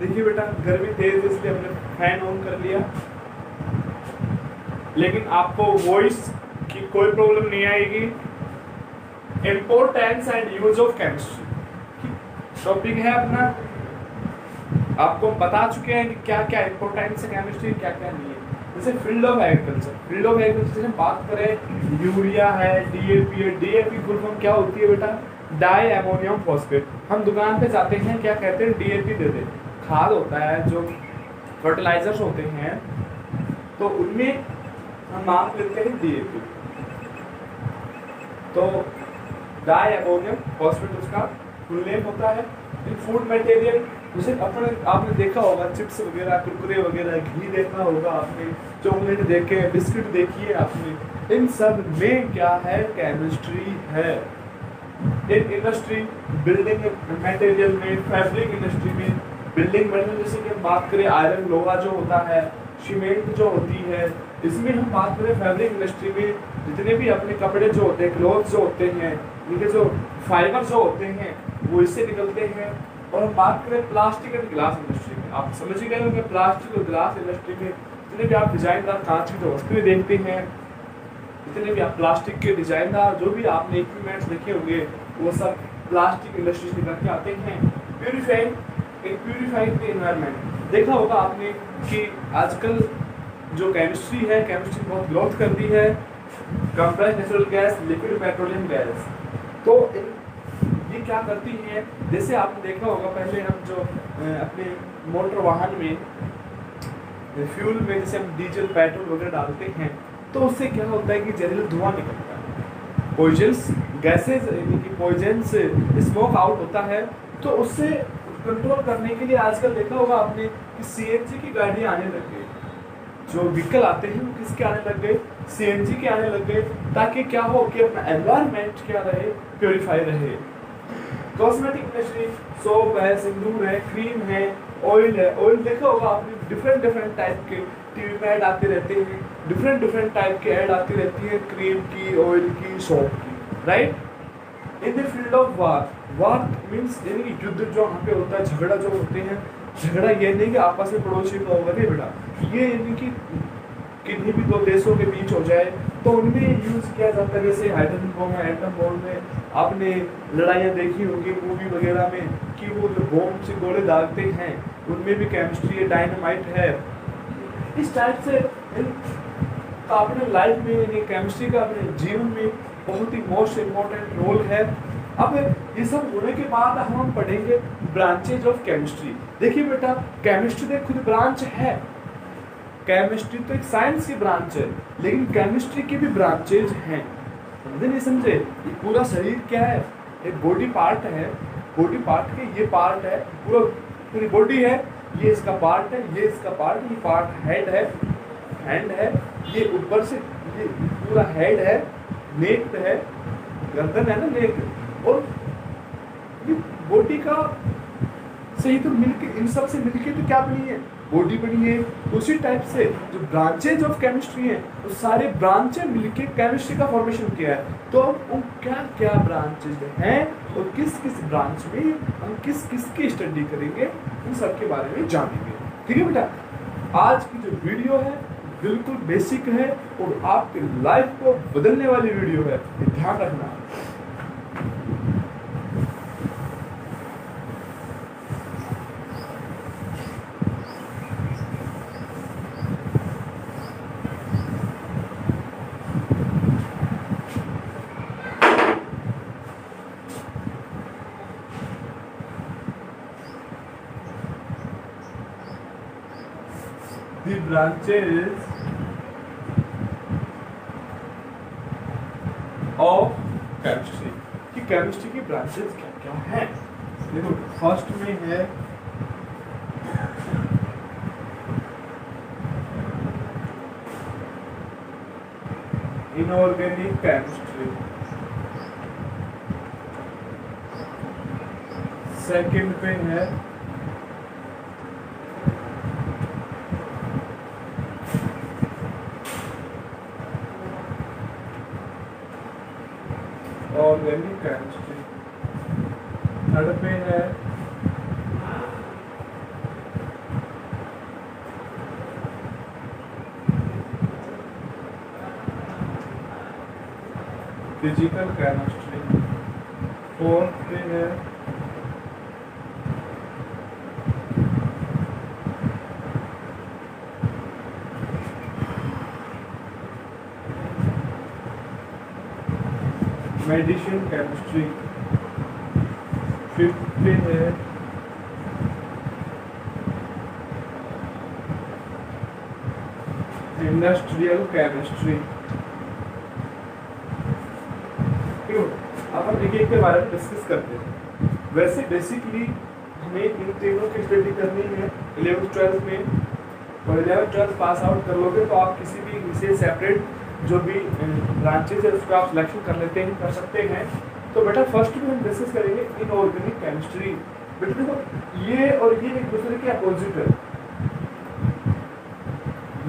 देखिए बेटा गर्मी तेज इसलिए हमने फैन ऑन कर लिया, लेकिन आपको वॉइस की कोई प्रॉब्लम नहीं आएगी। Importance and use of chemistry topic है अपना। आपको बता चुके हैं कि क्या क्या इम्पोर्टेंस है केमिस्ट्री, क्या क्या नहीं है। जैसे field of agriculture, field of agriculture में बात करें, यूरिया है, डीएपी है। डीएपी फुल फॉर्म क्या होती है बेटा? Di ammonium phosphate. हम दुकान पे जाते हैं, क्या कहते हैं? डीएपी दे दे। खाद होता है, जो फर्टिलाइजर्स होते हैं, तो उनमें हम नाम लेते हैं डीएपी। तो डाई अमोनियम फॉस्फेट उसका फुल नेम होता है। इन फूड मटेरियल, जैसे आपने देखा होगा चिप्स वगैरह, कुरकुरे वगैरह, घी देखा होगा आपने, चॉकलेट देखे, बिस्किट देखिए आपने, इन सब में क्या है? केमिस्ट्री है। इन इंडस्ट्री, बिल्डिंग मटेरियल में, फैब्रिक इंडस्ट्री में, बिल्डिंग मटेरियल जैसे कि हम बात करें आयरन, लोहा जो होता है, सीमेंट जो होती है, इसमें हम बात करें फैब्रिक इंडस्ट्री में जितने भी अपने कपड़े जो होते हैं, क्लॉथ जो होते हैं, इनके जो फाइबर जो होते हैं वो इससे निकलते हैं। और हम बात करें प्लास्टिक एंड ग्लास इंडस्ट्री में, आप समझ ही गए होंगे प्लास्टिक और ग्लास इंडस्ट्री में जितने भी आप डिजाइनदार कांच की जो वस्तुएं देखते हैं, जितने भी आप प्लास्टिक के डिजाइनदार जो भी आपने इक्विपमेंट्स देखे होंगे, वो सब प्लास्टिक इंडस्ट्री से निकल के आते हैं। प्यूरिफाइंग द एनवायरनमेंट, देखा होगा आपने कि आजकल जो केमिस्ट्री है, केमिस्ट्री बहुत ग्रोथ कर दी है। Compressed natural gas, liquid petroleum gas, तो ये क्या करती है? जैसे आपने देखा होगा पहले हम जो अपने मोटर वाहन में फ्यूल में जैसे हम डीजल पेट्रोल वगैरह डालते हैं, तो उससे क्या होता है कि जहरीला धुआं निकलता है, poisons gases, poisons smoke out होता है। तो उससे कंट्रोल करने के लिए आजकल देखा होगा आपने कि सीएनजी की गाड़ी आने लग गई। जो व्हीकल आते हैं वो किसके आने लग गए? सीएनजी के आने लग गए, ताकि क्या हो कि अपना एनवायरनमेंट क्या रहे? प्योरीफाई रहे। कॉस्मेटिक इंडस्ट्री, सोप है, सिंदूर है, क्रीम है, ऑयल है। ऑयल देखा होगा आपने, डिफरेंट टाइप के टीवी पे ऐड आते रहते हैं, डिफरेंट टाइप के ऐड आती रहती है, क्रीम की, ऑयल की, सोप की, right. In the field of war, war means यानी युद्ध जो यहाँ पे होता है, झगड़ा जो होते हैं, झगड़ा ये नहीं कि आपस में पड़ोसी का होगा, नहीं बेटा, ये यानी कि किन्हीं भी दो देशों के बीच हो जाए तो उनमें यूज किया जाता है। जैसे हाइड्रोजन बॉम्ब है, एटम बॉम्ब में आपने लड़ाइयाँ देखी होंगी मूवी वगैरह में कि वो जो बॉम्ब से गोले दागते हैं, उनमें भी केमिस्ट्री है, डायनामाइट है। इस टाइप से अपने लाइफ में यानी केमिस्ट्री का अपने जीवन में बहुत ही मोस्ट इम्पोर्टेंट रोल है। अब ये सब होने के बाद हम पढ़ेंगे ब्रांचेज ऑफ केमिस्ट्री। देखिए बेटा, केमिस्ट्री तो खुद ब्रांच है, केमिस्ट्री तो एक साइंस की ब्रांच है, लेकिन केमिस्ट्री की भी ब्रांचेज हैं। समझे नहीं समझे? ये पूरा शरीर क्या है? एक बॉडी पार्ट है, बॉडी पार्ट के ये पार्ट है, पूरी बॉडी है, ये इसका पार्ट है, ये इसका पार्ट, ये पार्ट हेड है, हैंड है, ये ऊपर से ये पूरा हेड है, नेक है, गर्दन है ना, नेक, और ये बॉडी का सही तो मिलके इन सब से मिलके तो क्या बनी है? बॉडी बनी है। उसी टाइप से जो ब्रांचेज ऑफ केमिस्ट्री है, वो सारे ब्रांचें मिलके केमिस्ट्री का फॉर्मेशन किया है। तो वो क्या क्या ब्रांचेज हैं और किस किस ब्रांच में हम किस किस की स्टडी करेंगे, उन सब के बारे में जानेंगे। ठीक है बेटा, आज की जो वीडियो है बिल्कुल बेसिक है और आपकी लाइफ को बदलने वाली वीडियो है, ध्यान रखना। The branches of chemistry, कि केमिस्ट्री की ब्रांचेस क्या क्या हैं। देखो फर्स्ट में है इनऑर्गेनिक केमिस्ट्री, सेकंड पे है ऑर्गेनिक केमिस्ट्री, थर्ड पे है फिजिकल केमिस्ट्री। फोर्थ पे है मेडिसिन केमिस्ट्री। फिफ्थ पे है इंडस्ट्रियल केमिस्ट्री। क्यों अपन एक एक के बारे में डिस्कस करते हैं। वैसे बेसिकली हमें इन तीनों की स्टडी करनी है 11th-12th में, और 11th-12th पास आउट कर लोगे तो आप किसी भी विषय सेपरेट जो भी ब्रांचेज है उसको आप सिलेक्शन कर लेते हैं, कर सकते हैं। तो बेटा फर्स्ट में हम डिस्कस करेंगे इनऑर्गेनिक केमिस्ट्री। बेटा देखो ये और ये एक दूसरे के अपोजिट है।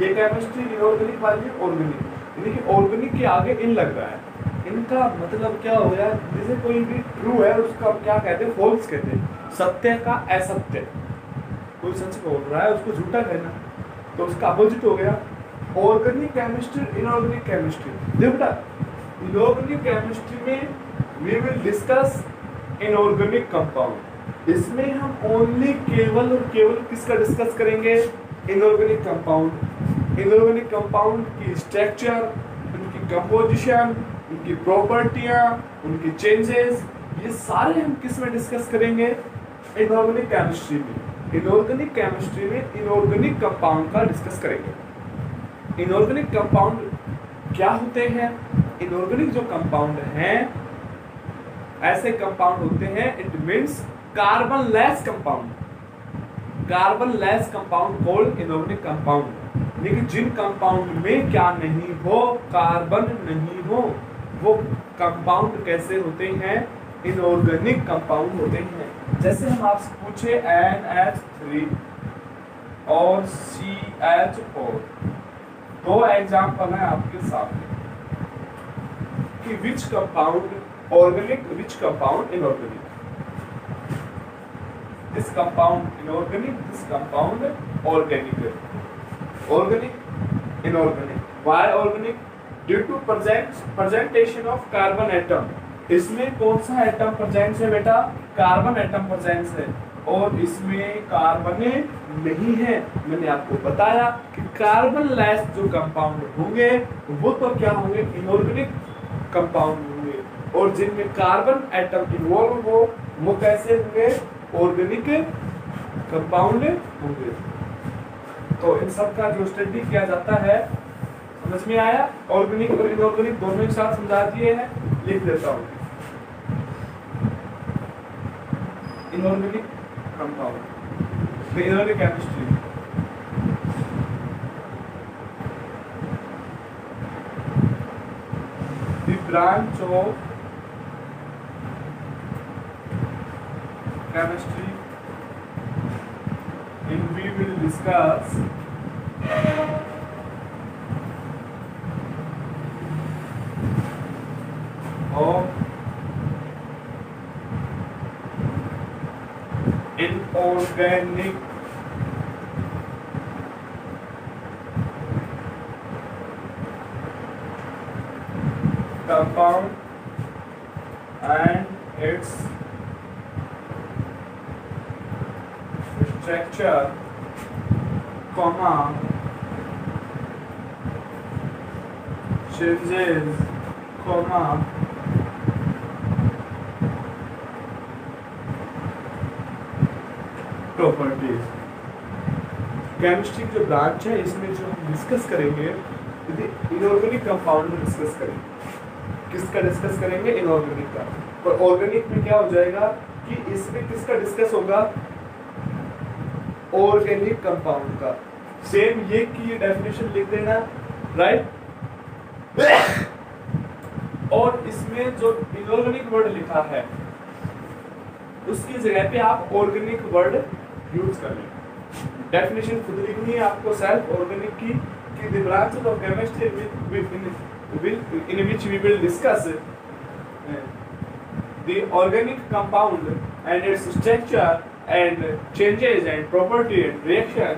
ये केमिस्ट्री इनऑर्गेनिक वाली है ऑर्गेनिक, यानी कि ऑर्गेनिक के आगे इन लग रहा है। इनका मतलब क्या हो गया, जैसे कोई भी ट्रू है उसका क्या कहते हैं, फॉल्स कहते हैं, सत्य का असत्य। कोई सच बोल रहा है उसको झूठा कहना, तो उसका अपोजिट हो गया ऑर्गेनिक केमिस्ट्री इनऑर्गेनिक केमिस्ट्री। देखो बेटा इनऑर्गेनिक केमिस्ट्री में we will discuss inorganic compound. इसमें हम ओनली केवल और केवल किसका डिस्कस करेंगे, इनऑर्गेनिक कंपाउंड। इनऑर्गेनिक कंपाउंड की स्ट्रक्चर, उनकी कंपोजिशन, उनकी प्रॉपर्टियां, उनकी चेंजेस, ये सारे हम किस में डिस्कस करेंगे, इनऑर्गेनिक केमिस्ट्री में। इनऑर्गेनिक केमिस्ट्री में इनऑर्गेनिक कंपाउंड का डिस्कस करेंगे। इनऑर्गेनिक कंपाउंड क्या होते हैं, इनऑर्गेनिक जो कंपाउंड हैं ऐसे कंपाउंड होते हैं, it means carbon less compound. Carbon less compound called inorganic compound. लेकिन जिन कंपाउंड में क्या नहीं हो, कार्बन नहीं हो, वो कंपाउंड कैसे होते हैं, इनऑर्गेनिक कंपाउंड होते हैं। जैसे हम आपसे पूछे NH3 और CH4, दो एग्जाम्पल है आपके सामने कि which compound organic, which compound inorganic. This compound inorganic, this compound organic. Organic, inorganic. Why organic? Due to presentation of carbon atom. इसमें कौन सा एटम प्रेजेंट है बेटा, कार्बन एटम प्रेजेंट है, और इसमें कार्बन नहीं है। मैंने आपको बताया कि कार्बन लेस जो कंपाउंड होंगे वो तो क्या होंगे, इनऑर्गेनिक कंपाउंड होंगे, और जिनमें कार्बन एटम इन्वॉल्व हो वो कैसे होंगे, ऑर्गेनिक कंपाउंड होंगे। तो इन सब का जो स्टडी किया जाता है, समझ में आया, ऑर्गेनिक और इनऑर्गेनिक दोनों एक साथ समझा दिए हैं, लिख देता हूँ। Inorganic compound, inorganic chemistry, the branch of chemistry and we will discuss of inorganic compound and its structure, comma, changes, comma, properties. Chemistry जो ब्रांच है इसमें जो हम डिस्कस करेंगे, इनऑर्गेनिक कंपाउंड में डिस्कस करेंगे। किसका डिस्कस करेंगे, इनऑर्गेनिक का। और ऑर्गेनिक में क्या हो जाएगा कि इसमें किसका डिस्कस होगा, ऑर्गेनिक कंपाउंड का। सेम ये की डेफिनेशन लिख देना, राइट। और इसमें जो इनऑर्गेनिक वर्ड लिखा है उसकी जगह पे आप ऑर्गेनिक वर्ड यूज कर लें। डेफिनेशन खुद लिखनी है आपको सेल्फ ऑर्गेनिक की, कि the branches of chemistry in which we will discuss the organic compound and its structure and changes and property and reaction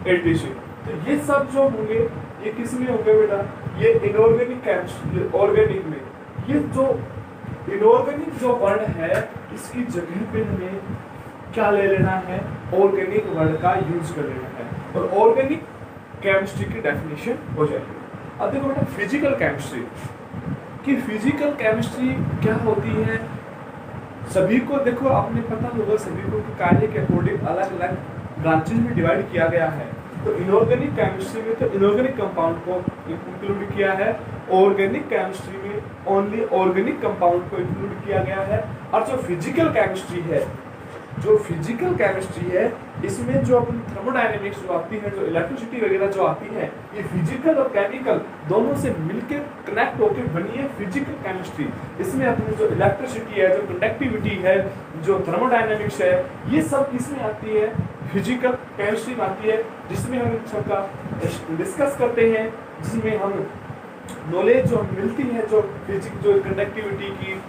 etc. तो ये सब जो होंगे ये किस में होंगे बेटा, ये इनऑर्गेनिक केमिस्ट्री, ऑर्गेनिक में। ये जो इनऑर्गेनिक जो वर्ड है इसकी जगह पे हमें क्या ले लेना है, ऑर्गेनिक वर्ड का यूज कर लेना है और ऑर्गेनिक केमिस्ट्री की डेफिनेशन हो जाएगी। अब देखो बेटा फिजिकल केमिस्ट्री कि फिजिकल केमिस्ट्री क्या होती है, सभी को देखो आपने पता होगा, सभी को कार्य के अकॉर्डिंग अलग अलग ब्रांचेज में डिवाइड किया गया है। तो इनऑर्गेनिक केमिस्ट्री में तो इनऑर्गेनिक कंपाउंड को इंक्लूड किया है, ऑर्गेनिक केमिस्ट्री में ओनली ऑर्गेनिक कंपाउंड को इंक्लूड किया गया है। और जो फिजिकल केमिस्ट्री है, जो फिजिकल केमिस्ट्री है इसमें जो अपन थर्मोडायनेमिक्स जो आती है, जो इलेक्ट्रिसिटी वगैरह जो आती है, ये फिजिकल और केमिकल दोनों से मिलकर कनेक्ट होकर बनी है फिजिकल केमिस्ट्री। इसमें अपनी जो इलेक्ट्रिसिटी है, जो कंडक्टिविटी है, जो थर्मोडायनेमिक्स है, ये सब किसमें आती है, फिजिकल केमिस्ट्री में आती है, जिसमें हम सबका डिस्कस करते हैं, जिसमें हम नॉलेज जो मिलती है, जो फिजिक्स, जो कंडक्टिविटी की,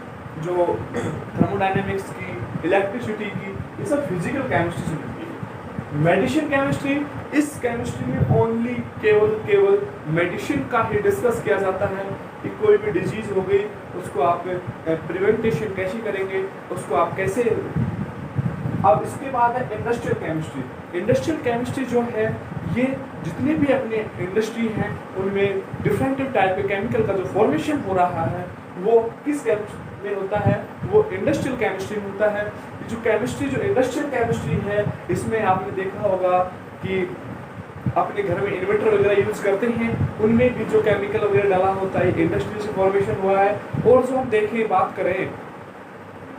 जो थर्मोडायनेमिक्स की, इलेक्ट्रिसिटी की, ये सब फिजिकल केमिस्ट्री से मिलती है। मेडिसिन केमिस्ट्री, इस केमिस्ट्री में ओनली केवल मेडिसिन का ही डिस्कस किया जाता है कि कोई भी डिजीज हो गई उसको आप प्रिवेंटेशन कैसे करेंगे, उसको आप कैसे। अब इसके बाद है इंडस्ट्रियल केमिस्ट्री। इंडस्ट्रियल केमिस्ट्री जो है ये जितने भी अपने इंडस्ट्री हैं उनमें डिफरेंट टाइप के केमिकल का जो फॉर्मेशन हो रहा है वो किस केमिस्ट्री में होता है, वो इंडस्ट्रियल केमिस्ट्री में होता है। जो केमिस्ट्री, जो इंडस्ट्रियल केमिस्ट्री है, इसमें आपने देखा होगा कि अपने घर में इन्वर्टर वगैरह यूज करते हैं, उनमें भी जो केमिकल वगैरह डाला होता है इंडस्ट्री से फॉर्मेशन हुआ है। और जो हम देखें, बात करें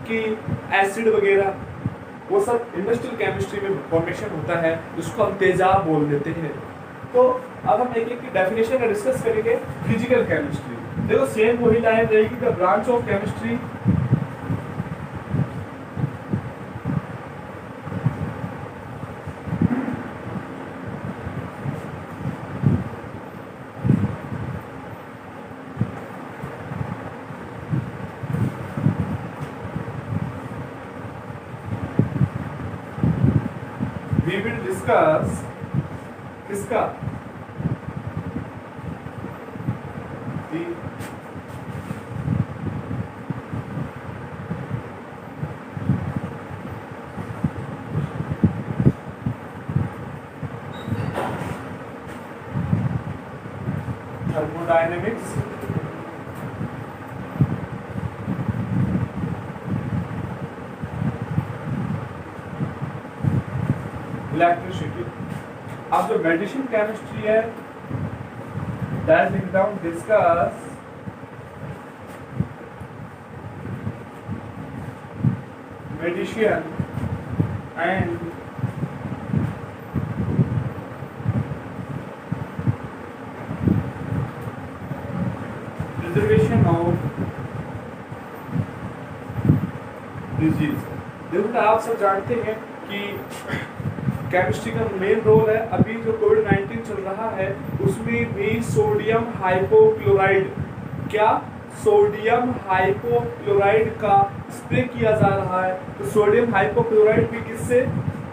कि एसिड वगैरह, वो सब इंडस्ट्रियल केमिस्ट्री में फॉर्मेशन होता है, जिसको हम तेजाब बोल देते हैं। तो अब हम एक एक की डेफिनेशन का डिस्कस करेंगे। फिजिकल केमिस्ट्री, देखो सेम वही लाइन रहेगी, the branch of chemistry we will discuss किसका, थर्मोडायनेमिक्स, इलेक्ट्रिसिटी। अब जो मेडिसिन केमिस्ट्री है, दैट लिख down, discuss medicine and preservation of disease. देखो आप सब जानते हैं कि केमिस्ट्री का मेन रोल है, अभी जो कोविड-19 चल रहा है उसमें भी सोडियम हाइपोक्लोराइड, क्या सोडियम हाइपोक्लोराइड का स्प्रे किया जा रहा है। तो सोडियम हाइपोक्लोराइड भी किससे,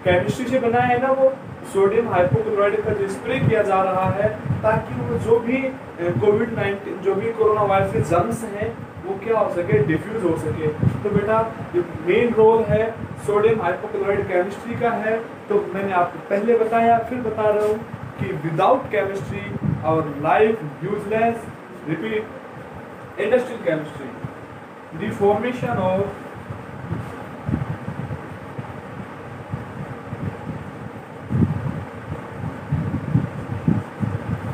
केमिस्ट्री से बना है ना, वो सोडियम हाइपोक्लोराइड का जो स्प्रे किया जा रहा है ताकि वो जो भी कोविड-19, जो भी कोरोना वायरस के जर्म्स हैं वो क्या हो सके, डिफ्यूज हो सके। तो बेटा जो मेन रोल है सोडियम हाइपोक्लोराइड केमिस्ट्री का है। तो मैंने आपको पहले बताया, फिर बता रहा हूँ कि without chemistry our life useless. Repeat, industrial chemistry, the formation of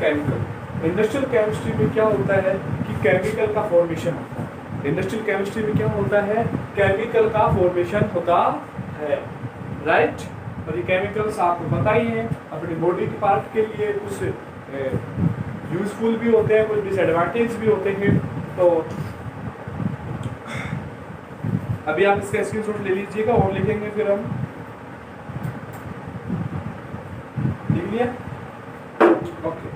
chemical. Industrial chemistry में क्या होता है कि केमिकल का फॉर्मेशन होता है। इंडस्ट्रियल केमिस्ट्री में क्या होता है, केमिकल का फॉर्मेशन होता है, राइट। और ये केमिकल्स आपको पता ही है अपनी बॉडी के पार्ट के लिए कुछ यूजफुल भी होते हैं, कुछ डिसएडवांटेज भी होते हैं। तो अभी आप इसका स्क्रीनशॉट ले लीजिएगा और लिखेंगे, फिर हम लिख लिया, ओके।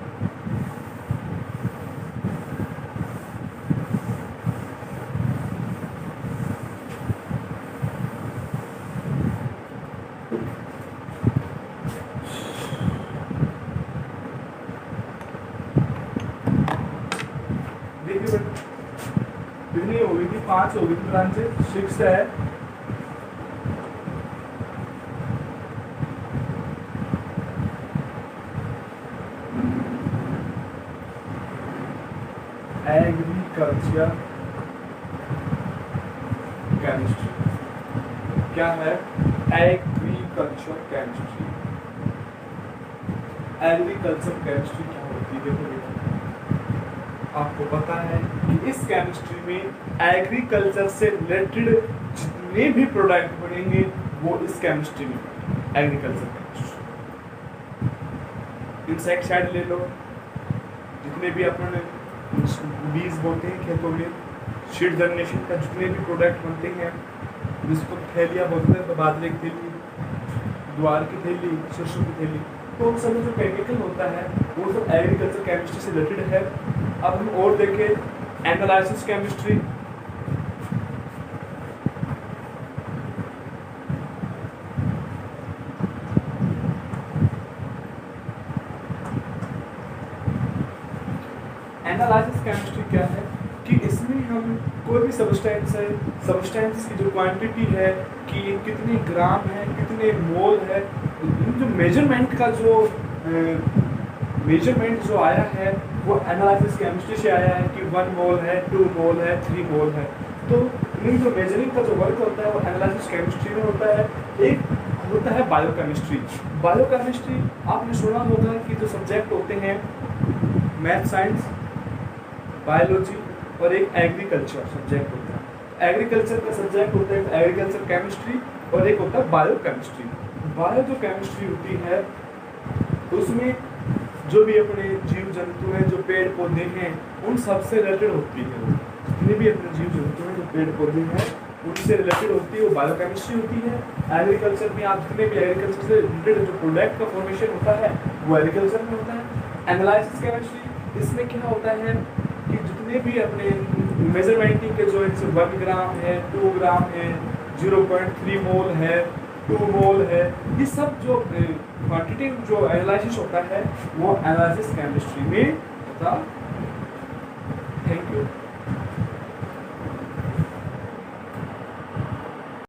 5 होगी ब्रांचेस, 6 है। एग्रीकल्चर केमिस्ट्री क्या है? Agriculture chemistry. एग्रीकल्चर केमिस्ट्री क्या होती है? देखो आपको पता है कि इस केमिस्ट्री में एग्रीकल्चर से रिलेटेड जितने भी प्रोडक्ट बनेंगे वो इस केमिस्ट्री में, एग्रीकल्चर केमिस्ट्री। इंसेक्टिसाइड ले लो, जितने भी अपन बीज बोलते हैं खेतों में, सीड जर्मिनेशन का जितने भी प्रोडक्ट बनते हैं, जिसको थैलियाँ बोलते हैं, बाजरे की थैली, ज्वार की थैली, सरसों की थैली, तो उन सब जो केमिकल होता है वो सब एग्रीकल्चर केमिस्ट्री से रिलेटेड है। अब हम और देखें एनालिसिस केमिस्ट्री। एनालिसिस केमिस्ट्री क्या है कि इसमें हम कोई भी सब्सटेंस है, सब्सटेंस की जो क्वांटिटी है कि कितने ग्राम है, कितने मोल है, जो मेजरमेंट का जो मेजरमेंट जो आया है वो एनालिसिस केमिस्ट्री से आया है कि 1 मोल है, 2 मोल है, 3 मोल है। तो इन जो मेजरिंग का जो वर्क होता है वो एनालिसिस केमिस्ट्री में होता है। एक होता है बायोकेमिस्ट्री। बायोकेमिस्ट्री आपने सुना होगा कि जो सब्जेक्ट होते हैं मैथ, साइंस, बायोलॉजी और एक एग्रीकल्चर सब्जेक्ट होता है। एग्रीकल्चर का सब्जेक्ट होता है एग्रीकल्चर केमिस्ट्री और एक होता है बायोकेमिस्ट्री। बायो जो केमिस्ट्री होती है उसमें जो भी अपने जीव जंतु हैं, जो पेड़ पौधे हैं, उन सबसे रिलेटेड होती है। वो जितने भी अपने जीव जंतु हैं, जो पेड़ पौधे हैं, उनसे रिलेटेड होती है, वो बायोकेमिस्ट्री होती है। एग्रीकल्चर में आप जितने भी एग्रीकल्चर से रिलेटेड जो प्रोडक्ट का फॉर्मेशन होता है वो एग्रीकल्चर में होता है। एनालिसिस केमिस्ट्री, इसमें क्या होता है कि जितने भी अपने मेजरमेंटिंग के जो 1 ग्राम है, 2 ग्राम है, 0.3 मोल है, 2 मोल है, ये सब जो क्वांटिटी जो एनालिसिस होता है वो एनालिसिस केमिस्ट्री में होता